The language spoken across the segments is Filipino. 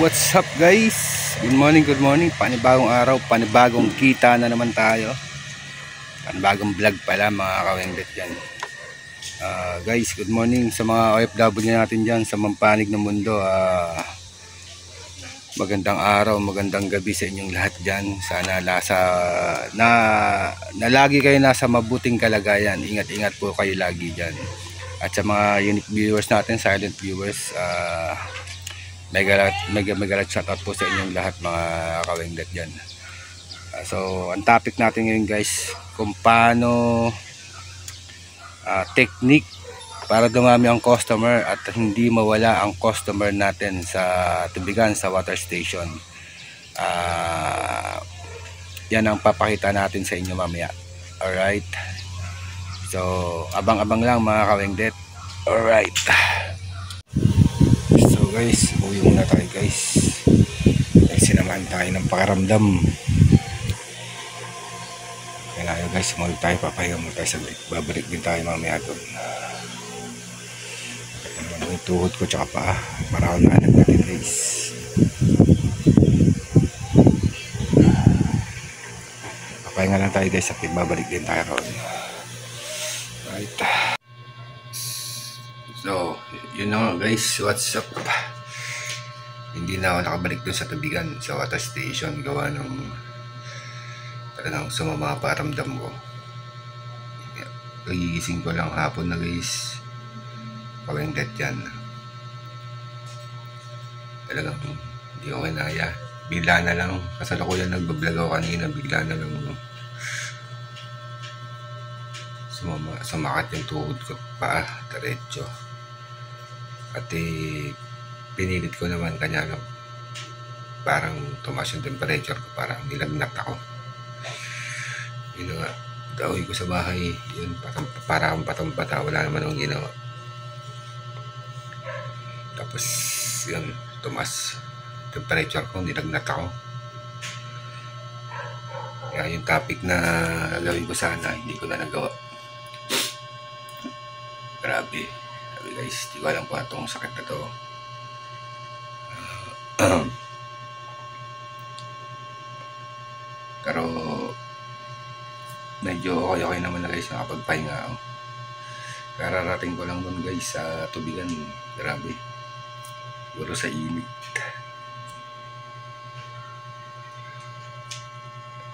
what's up guys? Good morning, panibagong araw, panibagong kita na naman tayo. Panibagong vlog pala mga kawengdet dyan. Guys, good morning sa mga OFW natin dyan sa mampanig ng mundo. Magandang araw, magandang gabi sa inyong lahat dyan. Sana na lagi kayo nasa mabuting kalagayan. Ingat-ingat po kayo lagi dyan. At sa mga unique viewers natin, silent viewers, mega shoutout po sa inyong lahat mga kawengdet dyan. So ang topic natin ngayon guys, kung paano technique para dumami ang customer at hindi mawala ang customer natin sa tubigan, sa water station. Yan ang papakita natin sa inyo mamaya. Alright, so abang-abang lang mga kawengdet. Alright, so guys, uwi muna tayo guys. Ay, sinamahan tayo ng pakaramdam. Kaya na guys, sumulog tayo, papahinga muna tayo saglit. Babalik din tayo mamaya doon. Ito naman yung tuhod ko tsaka paa. Para ako nahanap natin guys. Papahinga lang tayo guys, saglit. Babalik din tayo roon. Right. So, yun na guys, what's up? Hindi na ako nakabalik doon sa tubigan, sa water station, gawa nung talagang sumama paramdam ko. Kagigising ko lang hapon na guys, kawengdet yan. Talagang hindi ko kinaya. Bigla na lang, kasalukuyan nagbablog ako kanina, bigla na lang sumakat yung tuhod ko pa, diretso. At pinilit ko naman kanya lang, parang tumaas yung temperature ko, parang nilagnat ako. Yun nga, daoy ko sa bahay, yun, parang patang-pata, wala naman akong ginawa. Tapos yun, tumaas temperature ko, nilagnat ako. Kaya yung topic na gawin ko sana, hindi ko na nagawa. Grabe. Sabi guys, di ko alam kung itong sakit na to. Pero medyo okay naman na guys, nakapagpahinga ako. Kararating ko lang dun guys sa tubigan. Grabe. Siguro sa init.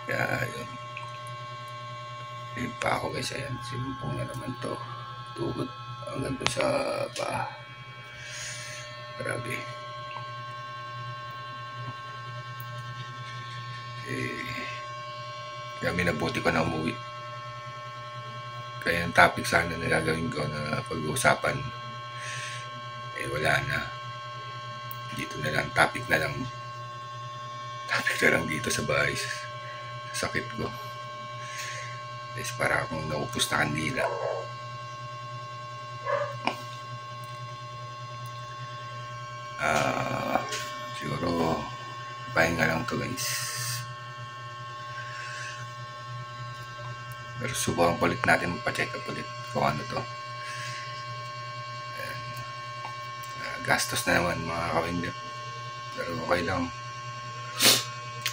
Kaya yun. Ayun pa ako guys, ayan. Sinumpong na naman to. Tuhod hanggang to sa paa. Grabe. Kaya minabuti ko na umuwi. Kaya ang topic sana na gagawin ko na pag-uusapan, wala na. Dito na lang, topic na lang dito sa bahay, sa sakit ko. Guys, para akong naupos na kandila. Siguro pahinga lang to guys. Pero subukan ulit natin magpa-check up ulit kung ano to. Gastos na naman mga kawengdet, pero okay lang.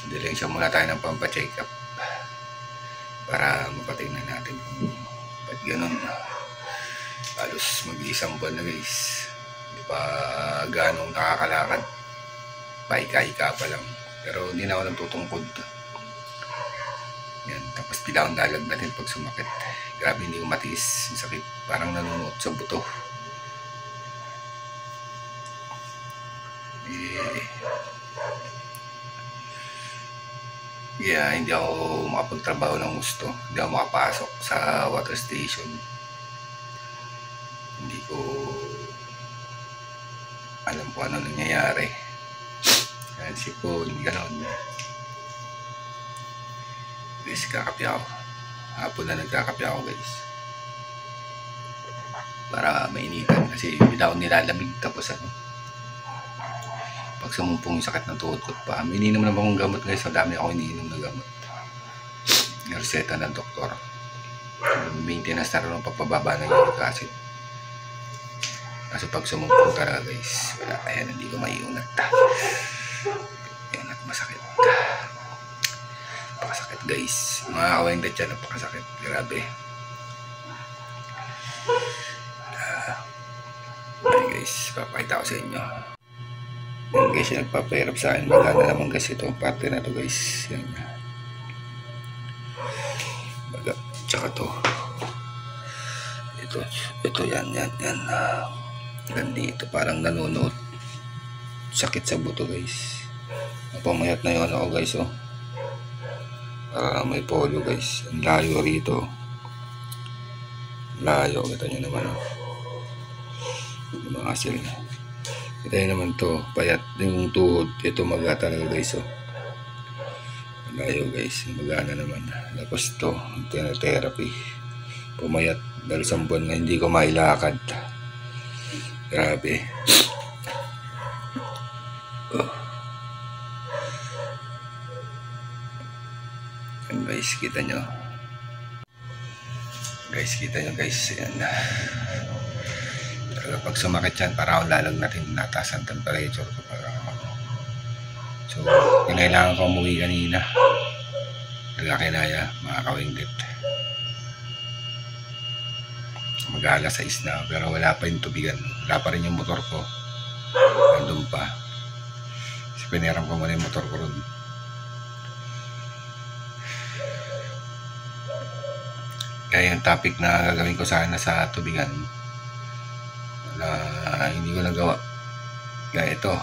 Diling siya muna tayo ng pampa-check up para mapatingnan natin kung ba't ganun. Halos mag-iisang buwan na guys, hindi pa ganong nakakalakad, paika-ika pa lang, pero hindi na ako nagtutungkod. Yan, tapos bigla akong dalagdatin pag sumakit. Grabe, hindi ko matiis yung sakit, parang nanunuot sa buto. Hindi ako makapagtrabaho ng gusto, hindi ako makapasok sa water station. Hindi ko alam kung ano nangyayari. Kaya isip ko, hindi ganoon. Guys, kakape ako. Hapon na nagkakape ako guys, para mainitan kasi hindi ako nilalamig. Tapos pag sumumpong yung sakit ng tuhod ko pa, may ininom naman akong gamot guys. Madami ako iniinom na gamot, reseta ng doktor. Maintenance na rin ang pagpababa ng uric acid. Kasi pag sumumpong talaga guys, wala, ayan, hindi ko maiunat. Yan at masakit. Napakasakit guys. Mga kawengdet yan, napakasakit. Grabe. Okay guys, papakita ko sa inyo. Yan guys, yung nagpapahirap sa akin. Magana naman guys itong parte na to guys. Yan. Baga, tsaka to. Ito yan. Nandito, parang nanonood. Sakit sa buto guys. Napamayat na yun ako guys, oh. May polio guys. Ang layo rito. Layo, kita nyo naman, oh. Yung mga asil na. Kita nyo naman to, payat yung tuhod. Ito maga talaga guys, oh. Layo guys, magana naman. Tapos to, therapy. Pumayat dahil sa buwan na hindi ko mailakad. Grabe. Yan guys, kita nyo. Yan. Talaga pag sumakit yan, para ako lalag natin nataas ang temperature ko. So, kinailangan ko umuwi kanina. Talaga kinaya, mga kawengdet. Mag-alas 6 na, pero wala pa yung tubigan. Wala pa rin yung motor ko. Nandun pa. Kasi piniram ko muna yung motor ko ron. Kaya yung topic na gagawin ko sana sa tubigan, hindi ko nagawa. Kaya ito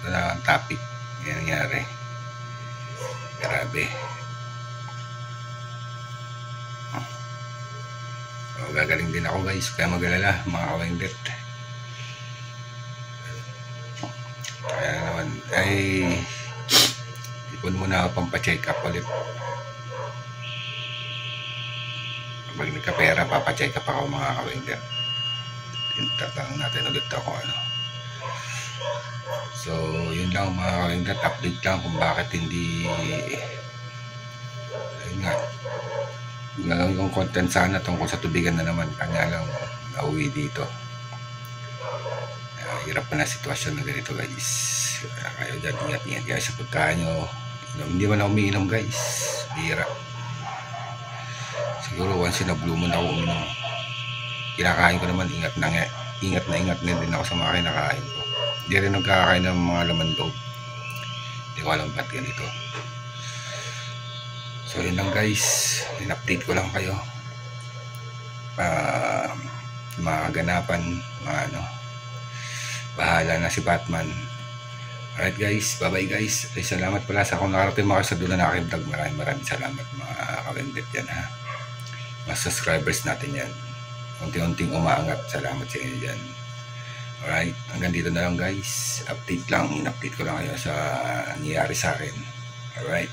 na ang topic. Yan nangyari. Grabe. Gagaling din ako guys, kaya mag-alala mga kawengdet. Kaya naman ay ipon muna ako pampacheck up ulit. Pag nagkapera, papacheck up ako mga kawengdet. Tintatang natin ulit ako ano. So yun lang mga kawengdet, update lang kung bakit hindi, ayun nga, gagawin kong content sana tungkol sa tubigan na naman, kanya lang nauwi dito. Hirap pa na sitwasyon na ganito guys. Kayo dyan, ingat guys sa pagkain nyo. Hindi man ako umiinom guys, bira. Siguro once in a blue moon ako uminom. Kinakain ko naman, ingat na din ako sa mga kinakain ko. Hindi rin nagkakain ng mga laman loob. Hindi ko alam ba't ganito. So yun lang guys, in-update ko lang kayo. Mga ganapan, mga ano, bahala na si Batman. Alright guys, bye bye guys. Ay, salamat pala sa kung nakarating mga sa dulo na aking vlog. Maraming salamat mga kawengdet yan ha. Mga subscribers natin yan. Unti-unting umaangat. Salamat sa inyo dyan. Alright, hanggang dito na lang guys. Update lang, in-update ko lang kayo sa nangyayari sa akin. Alright.